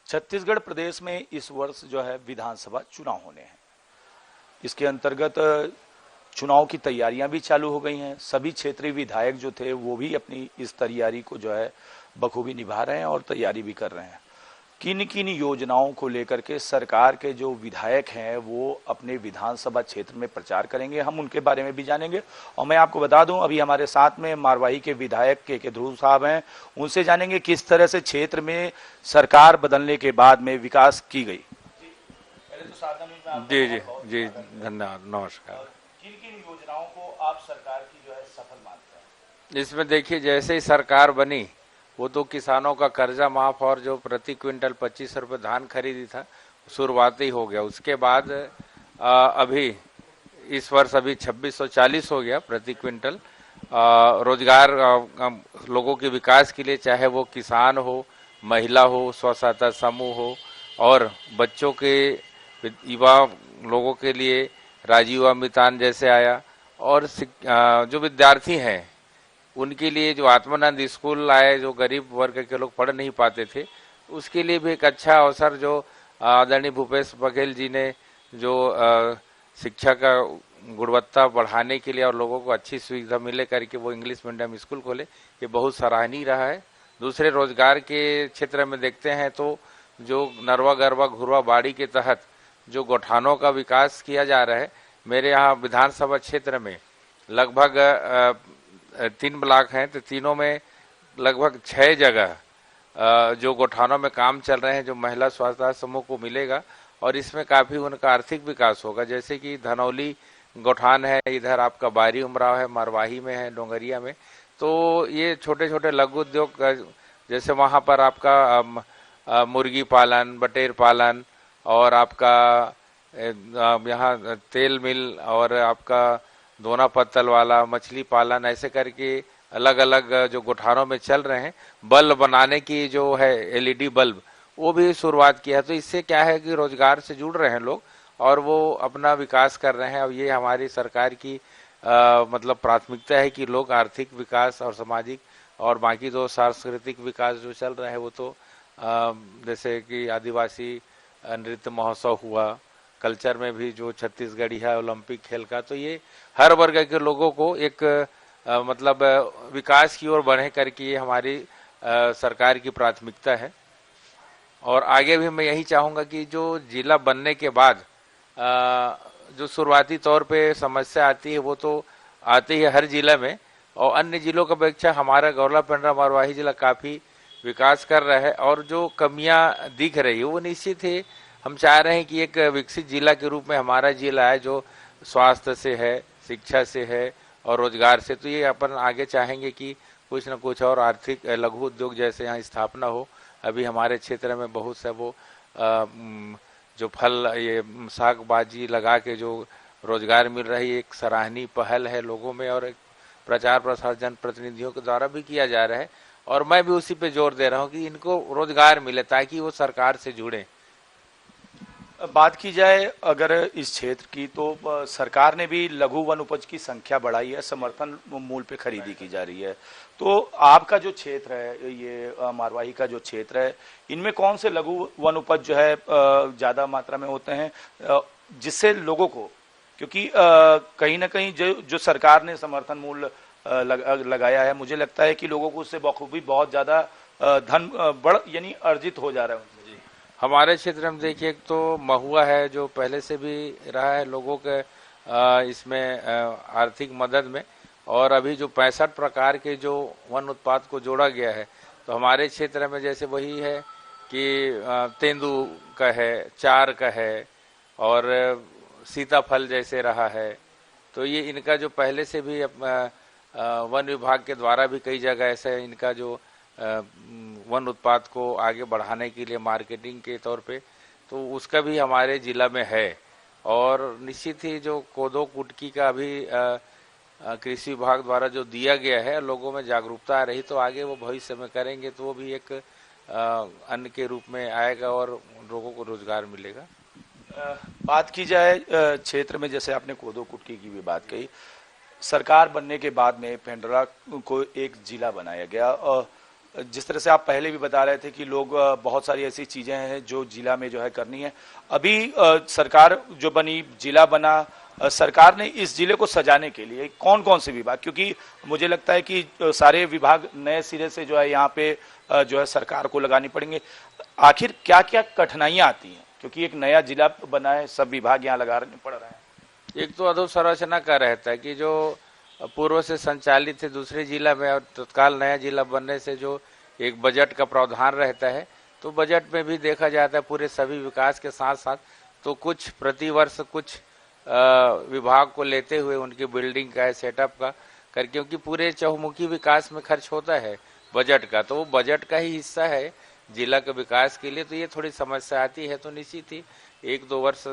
छत्तीसगढ़ प्रदेश में इस वर्ष जो है विधानसभा चुनाव होने हैं। इसके अंतर्गत चुनाव की तैयारियां भी चालू हो गई हैं। सभी क्षेत्रीय विधायक जो थे वो भी अपनी इस तैयारी को जो है बखूबी निभा रहे हैं और तैयारी भी कर रहे हैं। किन किन योजनाओं को लेकर के सरकार के जो विधायक हैं वो अपने विधानसभा क्षेत्र में प्रचार करेंगे, हम उनके बारे में भी जानेंगे। और मैं आपको बता दूं, अभी हमारे साथ में मारवाही के विधायक के ध्रुव साहब हैं, उनसे जानेंगे किस तरह से क्षेत्र में सरकार बदलने के बाद में विकास की गई। पहले तो साधना में आपका जी जी बहुत-बहुत जी, स्वागत है। धन्यवाद, नमस्कार। और किन किन योजनाओं को आप सरकार की जो है सफल मानते हैं? इसमें देखिए, जैसे ही सरकार बनी वो तो किसानों का कर्जा माफ और जो प्रति क्विंटल 25 रुपये धान खरीदी था शुरुआती हो गया। उसके बाद अभी इस वर्ष अभी 2640 हो गया प्रति क्विंटल। रोजगार लोगों के विकास के लिए, चाहे वो किसान हो, महिला हो, स्व सहायता समूह हो और बच्चों के युवा लोगों के लिए राजीव अमितान जैसे आया, और जो विद्यार्थी हैं उनके लिए जो आत्मानंद स्कूल आए, जो गरीब वर्ग के लोग पढ़ नहीं पाते थे, उसके लिए भी एक अच्छा अवसर जो आदरणीय भूपेश बघेल जी ने जो शिक्षा का गुणवत्ता बढ़ाने के लिए और लोगों को अच्छी सुविधा मिले करके वो इंग्लिश मीडियम स्कूल खोले, ये बहुत सराहनीय रहा है। दूसरे रोजगार के क्षेत्र में देखते हैं तो जो नरवा गरवा घुरवा बाड़ी के तहत जो गौठानों का विकास किया जा रहा है, मेरे यहाँ विधानसभा क्षेत्र में लगभग 3 ब्लॉक हैं, तो तीनों में लगभग 6 जगह जो गौठानों में काम चल रहे हैं, जो महिला स्वास्थ्य समूह को मिलेगा और इसमें काफ़ी उनका आर्थिक विकास होगा। जैसे कि धनौली गौठान है, इधर आपका बारी उमराव है, मरवाही में है, डोंगरिया में। तो ये छोटे छोटे लघु उद्योग, जैसे वहाँ पर आपका मुर्गी पालन, बटेर पालन और आपका यहाँ तेल मिल और आपका दोना पत्तल वाला मछली पालन, ऐसे करके अलग अलग जो गौठानों में चल रहे हैं। बल्ब बनाने की जो है एलईडी बल्ब, वो भी शुरुआत किया है। तो इससे क्या है कि रोजगार से जुड़ रहे हैं लोग और वो अपना विकास कर रहे हैं। और ये हमारी सरकार की मतलब प्राथमिकता है कि लोग आर्थिक विकास और सामाजिक और बाकी जो सांस्कृतिक विकास जो चल रहा है वो तो जैसे कि आदिवासी नृत्य महोत्सव हुआ, कल्चर में भी जो छत्तीसगढ़ी है ओलंपिक खेल का, तो ये हर वर्ग के लोगों को एक मतलब विकास की ओर बढ़े करके ये हमारी सरकार की प्राथमिकता है। और आगे भी मैं यही चाहूँगा कि जो जिला बनने के बाद जो शुरुआती तौर पे समस्या आती है वो तो आती है हर जिला में, और अन्य जिलों की अपेक्षा हमारा गौरला पेंड्रा मरवाही जिला काफ़ी विकास कर रहा है। और जो कमियां दिख रही है वो निश्चित है, हम चाह रहे हैं कि एक विकसित जिला के रूप में हमारा जिला है, जो स्वास्थ्य से है, शिक्षा से है और रोजगार से। तो ये अपन आगे चाहेंगे कि कुछ न कुछ और आर्थिक लघु उद्योग जैसे यहाँ स्थापना हो। अभी हमारे क्षेत्र में बहुत से वो जो फल, ये साग बाजी लगा के जो रोजगार मिल रही है, एक सराहनीय पहल है लोगों में और एक प्रचार प्रसार जनप्रतिनिधियों के द्वारा भी किया जा रहा है। और मैं भी उसी पे जोर दे रहा हूँ कि इनको रोजगार मिले ताकि वो सरकार से जुड़े। बात की जाए अगर इस क्षेत्र की, तो सरकार ने भी लघु वन उपज की संख्या बढ़ाई है, समर्थन मूल्य पे खरीदी की जा रही है। तो आपका जो क्षेत्र है, ये मारवाही का जो क्षेत्र है, इनमें कौन से लघु वन उपज जो है ज्यादा मात्रा में होते हैं, जिससे लोगों को, क्योंकि कहीं ना कहीं जो सरकार ने समर्थन मूल्य लगाया है, मुझे लगता है कि लोगों को उससे बखूबी बहुत ज्यादा धन बढ़ यानी अर्जित हो जा रहा है। हमारे क्षेत्र में देखिए, एक तो महुआ है जो पहले से भी रहा है लोगों के इसमें आर्थिक मदद में, और अभी जो 65 प्रकार के जो वन उत्पाद को जोड़ा गया है, तो हमारे क्षेत्र में जैसे वही है कि तेंदू का है, चार का है और सीताफल जैसे रहा है। तो ये इनका जो पहले से भी वन विभाग के द्वारा भी कई जगह ऐसे इनका जो वन उत्पाद को आगे बढ़ाने के लिए मार्केटिंग के तौर पे, तो उसका भी हमारे ज़िला में है। और निश्चित ही जो कोदो कुटकी का भी कृषि विभाग द्वारा जो दिया गया है, लोगों में जागरूकता आ रही, तो आगे वो भविष्य में करेंगे तो वो भी एक अन्न के रूप में आएगा और लोगों को रोजगार मिलेगा। बात की जाए क्षेत्र में, जैसे आपने कोदो कुटकी की भी बात कही, सरकार बनने के बाद में पेंड्रा को एक जिला बनाया गया। जिस तरह से आप पहले भी बता रहे थे कि लोग बहुत सारी ऐसी चीजें हैं जो जिला में जो है करनी है। अभी सरकार जो बनी, जिला बना, सरकार ने इस जिले को सजाने के लिए कौन कौन से विभाग, क्योंकि मुझे लगता है कि सारे विभाग नए सिरे से जो है यहाँ पे जो है सरकार को लगानी पड़ेंगे। आखिर क्या क्या कठिनाइयां आती हैं, क्योंकि एक नया जिला बना है, सब विभाग यहाँ लगाने पड़ रहे हैं। एक तो अधोसंरचना का रहता है कि जो पूर्व से संचालित है दूसरे जिला में और तत्काल नया जिला बनने से जो एक बजट का प्रावधान रहता है, तो बजट में भी देखा जाता है पूरे सभी विकास के साथ साथ तो कुछ प्रतिवर्ष कुछ विभाग को लेते हुए उनकी बिल्डिंग का सेटअप का कर, क्योंकि पूरे चहुमुखी विकास में खर्च होता है बजट का, तो वो बजट का ही हिस्सा है जिला के विकास के लिए। तो ये थोड़ी समस्या आती है, तो निश्चित ही 1-2 वर्ष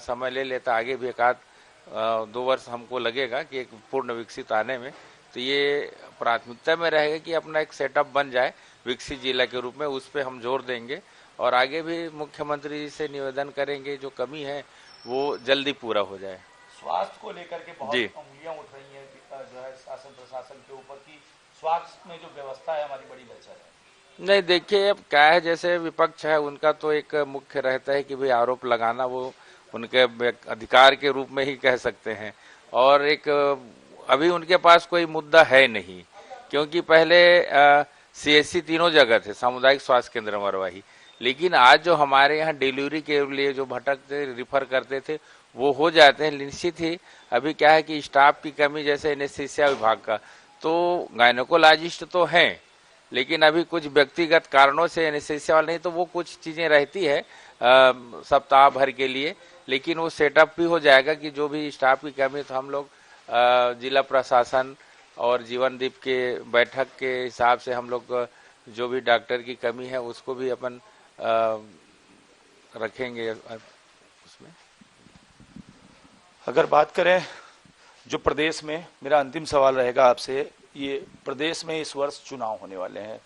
समय ले लेता, आगे भी 1-2 वर्ष हमको लगेगा कि एक पूर्ण विकसित आने में। तो ये प्राथमिकता में रहेगा कि अपना एक सेटअप बन जाए विकसित जिला के रूप में, उस पर हम जोर देंगे और आगे भी मुख्यमंत्री जी से निवेदन करेंगे जो कमी है वो जल्दी पूरा हो जाए। स्वास्थ्य को लेकर के बहुत उंगलियां उठ रही हैं जो है शासन प्रशासन के ऊपर की स्वास्थ्य में जो व्यवस्था है हमारी बड़ी लचर है। नहीं, देखिए अब क्या है, जैसे विपक्ष है उनका तो एक मुख्य रहता है कि भाई आरोप लगाना, वो उनके अधिकार के रूप में ही कह सकते हैं, और एक अभी उनके पास कोई मुद्दा है नहीं, क्योंकि पहले CSC तीनों जगह थे, सामुदायिक स्वास्थ्य केंद्र मरवाही, लेकिन आज जो हमारे यहाँ डिलीवरी के लिए जो भटकते रिफर करते थे वो हो जाते हैं। निश्चित ही अभी क्या है कि स्टाफ की कमी, जैसे एनेस्थीसिया विभाग का, तो गायनोकोलॉजिस्ट तो हैं लेकिन अभी कुछ व्यक्तिगत कारणों से एनेस्थीसिया वाला नहीं, तो वो कुछ चीजें रहती है सप्ताह भर के लिए, लेकिन वो सेटअप भी हो जाएगा कि जो भी स्टाफ की कमी, तो हम लोग जिला प्रशासन और जीवनदीप के बैठक के हिसाब से हम लोग जो भी डॉक्टर की कमी है उसको भी अपन रखेंगे उसमें। अगर बात करें जो प्रदेश में, मेरा अंतिम सवाल रहेगा आपसे, ये प्रदेश में इस वर्ष चुनाव होने वाले हैं,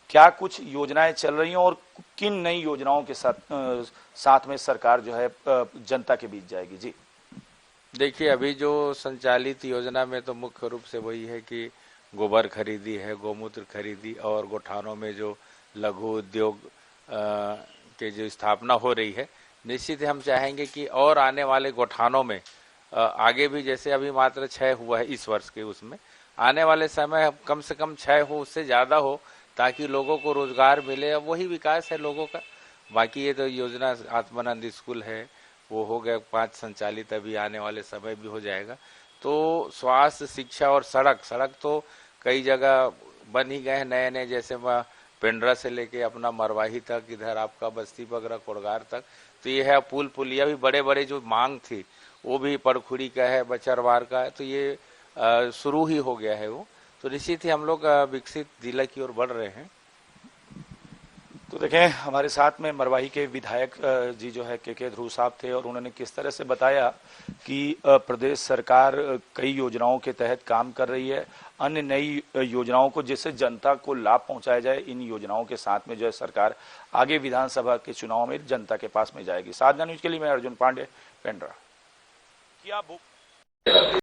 क्या कुछ योजनाएं चल रही हैं और किन नई योजनाओं के साथ में सरकार जो है जनता के बीच जाएगी? जी देखिए, अभी जो संचालित योजना में तो मुख्य रूप से वही है कि गोबर खरीदी है, गौमूत्र खरीदी, और गोठानों में जो लघु उद्योग के जो स्थापना हो रही है, निश्चित हम चाहेंगे कि और आने वाले गोठानों में आगे भी, जैसे अभी मात्र 6 हुआ है इस वर्ष के, उसमें आने वाले समय कम से कम 6 हो, उससे ज़्यादा हो, ताकि लोगों को रोजगार मिले। अब वही विकास है लोगों का। बाकी ये तो योजना आत्मानंद स्कूल है वो हो गया 5 संचालित, अभी आने वाले समय भी हो जाएगा। तो स्वास्थ्य, शिक्षा और सड़क तो कई जगह बन ही गए हैं नए नए, जैसे पेंड्रा से लेके अपना मरवाही तक, इधर आपका बस्ती बगरा कोड़गार तक। तो ये है, पुल पुलिया भी बड़े बड़े जो मांग थी वो भी पड़खुड़ी का है, बचरवार का है, तो ये शुरू ही हो गया है वो। तो निश्चित ही हम लोग विकसित जिला की ओर बढ़ रहे हैं। तो देखें, हमारे साथ में मरवाही के विधायक जी जो है के ध्रुव साहब थे, और उन्होंने किस तरह से बताया कि प्रदेश सरकार कई योजनाओं के तहत काम कर रही है, अन्य नई योजनाओं को, जिससे जनता को लाभ पहुंचाया जाए। इन योजनाओं के साथ में जो है सरकार आगे विधानसभा के चुनाव में जनता के पास में जाएगी। साधना न्यूज के लिए मैं अर्जुन पांडे, पेंड्रा।